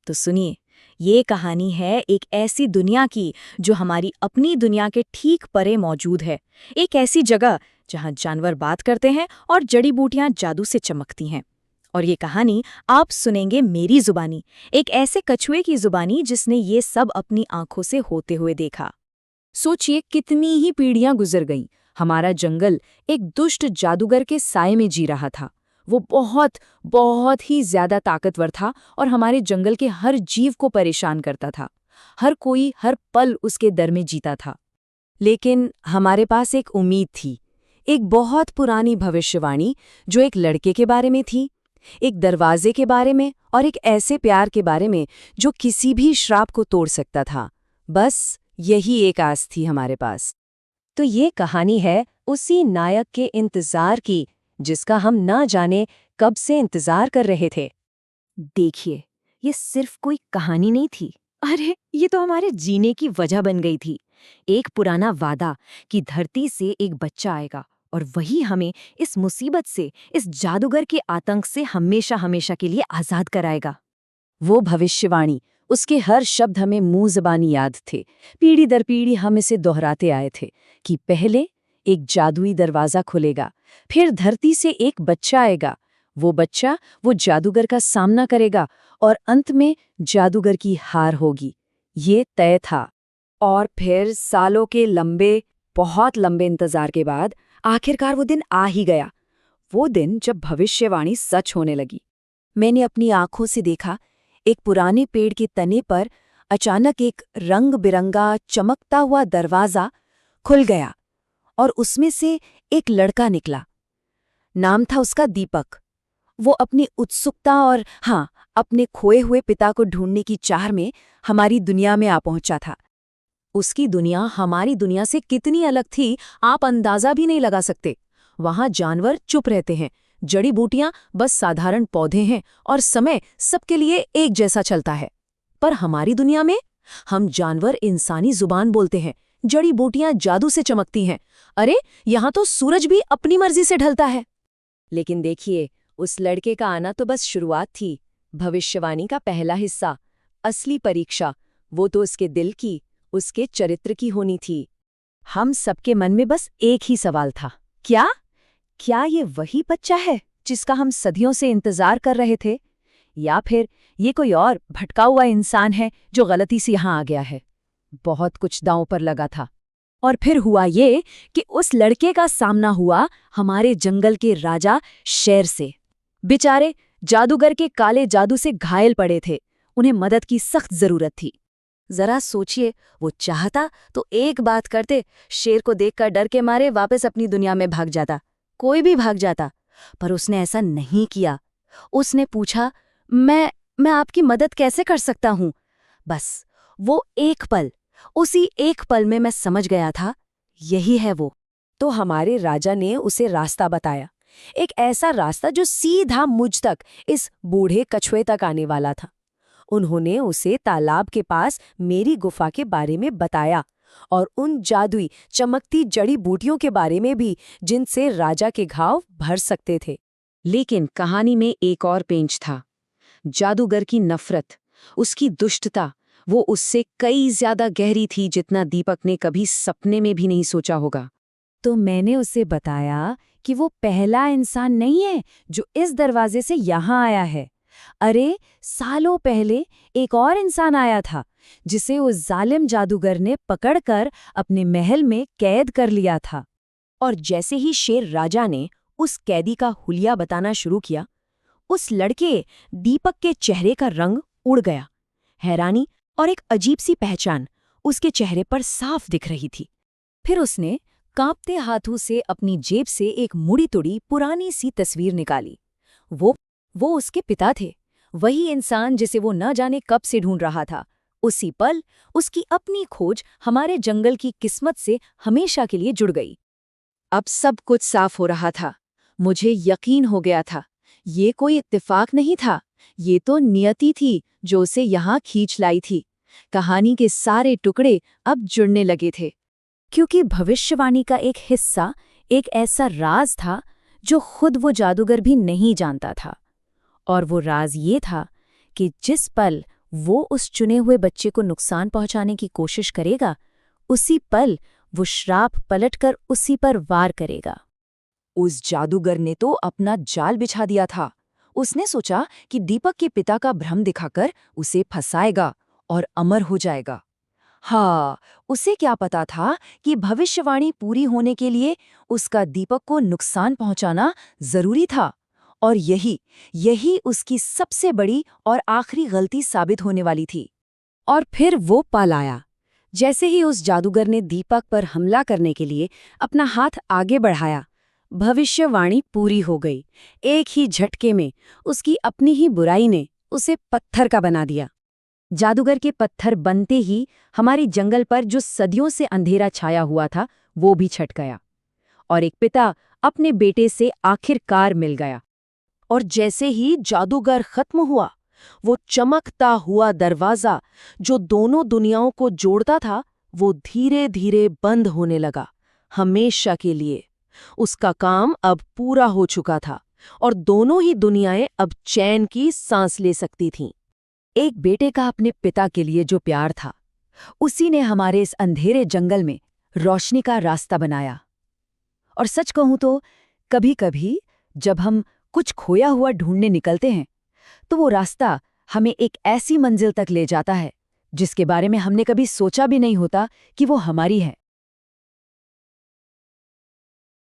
तो सुनिए, ये कहानी है एक ऐसी दुनिया की जो हमारी अपनी दुनिया के ठीक परे मौजूद है। एक ऐसी जगह जहाँ जानवर बात करते हैं और जड़ी बूटियां जादू से चमकती हैं। और ये कहानी आप सुनेंगे मेरी जुबानी, एक ऐसे कछुए की जुबानी जिसने ये सब अपनी आंखों से होते हुए देखा। सोचिए कितनी ही पीढ़ियां गुजर गईं, हमारा जंगल एक दुष्ट जादूगर के साए में जी रहा था। वो बहुत बहुत ही ज्यादा ताकतवर था और हमारे जंगल के हर जीव को परेशान करता था। हर कोई हर पल उसके डर में जीता था। लेकिन हमारे पास एक उम्मीद थी, एक बहुत पुरानी भविष्यवाणी जो एक लड़के के बारे में थी, एक दरवाजे के बारे में और एक ऐसे प्यार के बारे में जो किसी भी श्राप को तोड़ सकता था। बस यही एक आस थी हमारे पास। तो ये कहानी है उसी नायक के इंतजार की, जिसका हम ना जाने कब से इंतजार कर रहे थे। देखिए, ये सिर्फ कोई कहानी नहीं थी। अरे, ये तो हमारे जीने की वजह बन गई थी। एक पुराना वादा कि धरती से एक बच्चा आएगा और वही हमें इस मुसीबत से, इस जादूगर के आतंक से हमेशा हमेशा के लिए आजाद कराएगा। वो भविष्यवाणी, उसके हर शब्द हमें मुंह ज़बानी याद थे। पीढ़ी दर पीढ़ी हम इसे दोहराते आए थे कि पहले एक जादुई दरवाज़ा खुलेगा, फिर धरती से एक बच्चा आएगा, वो बच्चा वो जादूगर का सामना करेगा और अंत में जादूगर की हार होगी। ये तय था। और फिर सालों के बहुत लंबे इंतजार के बाद आखिरकार वो दिन आ ही गया। वो दिन जब भविष्यवाणी सच होने लगी। मैंने अपनी आंखों से देखा, एक पुराने पेड़ के तने पर अचानक एक रंग बिरंगा चमकता हुआ दरवाज़ा खुल गया और उसमें से एक लड़का निकला। नाम था उसका दीपक। वो अपनी उत्सुकता और अपने खोए हुए पिता को ढूंढने की चाह में हमारी दुनिया में आ पहुंचा था। उसकी दुनिया हमारी दुनिया से कितनी अलग थी, आप अंदाजा भी नहीं लगा सकते। वहां जानवर चुप रहते हैं, जड़ी बूटियां बस साधारण पौधे हैं और समय सबके लिए एक जैसा चलता है। पर हमारी दुनिया में हम जानवर इंसानी जुबान बोलते हैं, जड़ी बूटियां जादू से चमकती हैं। अरे, यहाँ तो सूरज भी अपनी मर्जी से ढलता है। लेकिन देखिए, उस लड़के का आना तो बस शुरुआत थी। भविष्यवाणी का पहला हिस्सा, असली परीक्षा, वो तो उसके दिल की, उसके चरित्र की होनी थी। हम सबके मन में बस एक ही सवाल था, क्या ये वही बच्चा है जिसका हम सदियों से इंतजार कर रहे थे, या फिर ये कोई और भटका हुआ इंसान है जो गलती से यहाँ आ गया है। बहुत कुछ दांव पर लगा था। और फिर हुआ ये कि उस लड़के का सामना हुआ हमारे जंगल के राजा शेर से। बेचारे जादूगर के काले जादू से घायल पड़े थे, उन्हें मदद की सख्त जरूरत थी। जरा सोचिए, वो चाहता तो एक बात करते, शेर को देखकर डर के मारे वापस अपनी दुनिया में भाग जाता, कोई भी भाग जाता। पर उसने ऐसा नहीं किया। उसने पूछा, मैं आपकी मदद कैसे कर सकता हूं? बस वो एक पल, उसी एक पल में मैं समझ गया था, यही है वो। तो हमारे राजा ने उसे रास्ता बताया, एक ऐसा रास्ता जो सीधा मुझ तक, इस बूढ़े कछुए तक आने वाला था। उन्होंने उसे तालाब के पास मेरी गुफा के बारे में बताया और उन जादुई चमकती जड़ी बूटियों के बारे में भी जिनसे राजा के घाव भर सकते थे। लेकिन कहानी में एक और पेंच था, जादूगर की नफरत, उसकी दुष्टता। वो उससे कई ज्यादा गहरी थी जितना दीपक ने कभी सपने में भी नहीं सोचा होगा। तो मैंने उसे बताया कि वो पहला इंसान नहीं है जो इस दरवाजे से यहाँ आया है। अरे, सालों पहले एक और इंसान आया था जिसे उस जालिम जादूगर ने पकड़कर अपने महल में कैद कर लिया था। और जैसे ही शेर राजा ने उस कैदी का हुलिया बताना शुरू किया, उस लड़के दीपक के चेहरे का रंग उड़ गया। हैरानी और एक अजीब सी पहचान उसके चेहरे पर साफ दिख रही थी। फिर उसने कांपते हाथों से अपनी जेब से एक मुड़ी तुड़ी पुरानी सी तस्वीर निकाली। वो उसके पिता थे, वही इंसान जिसे वो न जाने कब से ढूंढ रहा था। उसी पल उसकी अपनी खोज हमारे जंगल की किस्मत से हमेशा के लिए जुड़ गई। अब सब कुछ साफ हो रहा था। मुझे यकीन हो गया था, ये कोई इत्तेफाक नहीं था, ये तो नियति थी जो उसे यहाँ खींच लाई थी। कहानी के सारे टुकड़े अब जुड़ने लगे थे, क्योंकि भविष्यवाणी का एक हिस्सा एक ऐसा राज था जो खुद वो जादूगर भी नहीं जानता था। और वो राज ये था कि जिस पल वो उस चुने हुए बच्चे को नुकसान पहुंचाने की कोशिश करेगा, उसी पल वो श्राप पलटकर उसी पर वार करेगा। उस जादूगर ने तो अपना जाल बिछा दिया था। उसने सोचा कि दीपक के पिता का भ्रम दिखाकर उसे फंसाएगा और अमर हो जाएगा। हाँ, उसे क्या पता था कि भविष्यवाणी पूरी होने के लिए उसका दीपक को नुकसान पहुंचाना जरूरी था, और यही उसकी सबसे बड़ी और आखिरी गलती साबित होने वाली थी। और फिर वो पल आया। जैसे ही उस जादूगर ने दीपक पर हमला करने के लिए अपना हाथ आगे बढ़ाया, भविष्यवाणी पूरी हो गई। एक ही झटके में उसकी अपनी ही बुराई ने उसे पत्थर का बना दिया। जादूगर के पत्थर बनते ही हमारी जंगल पर जो सदियों से अंधेरा छाया हुआ था वो भी छट गया, और एक पिता अपने बेटे से आखिरकार मिल गया। और जैसे ही जादूगर खत्म हुआ, वो चमकता हुआ दरवाजा जो दोनों दुनियाओं को जोड़ता था, वो धीरे धीरे बंद होने लगा, हमेशा के लिए। उसका काम अब पूरा हो चुका था और दोनों ही दुनियाएं अब चैन की सांस ले सकती थीं। एक बेटे का अपने पिता के लिए जो प्यार था, उसी ने हमारे इस अंधेरे जंगल में रोशनी का रास्ता बनाया। और सच कहूं तो कभी-कभी जब हम कुछ खोया हुआ ढूंढने निकलते हैं, तो वो रास्ता हमें एक ऐसी मंजिल तक ले जाता है जिसके बारे में हमने कभी सोचा भी नहीं होता कि वो हमारी है।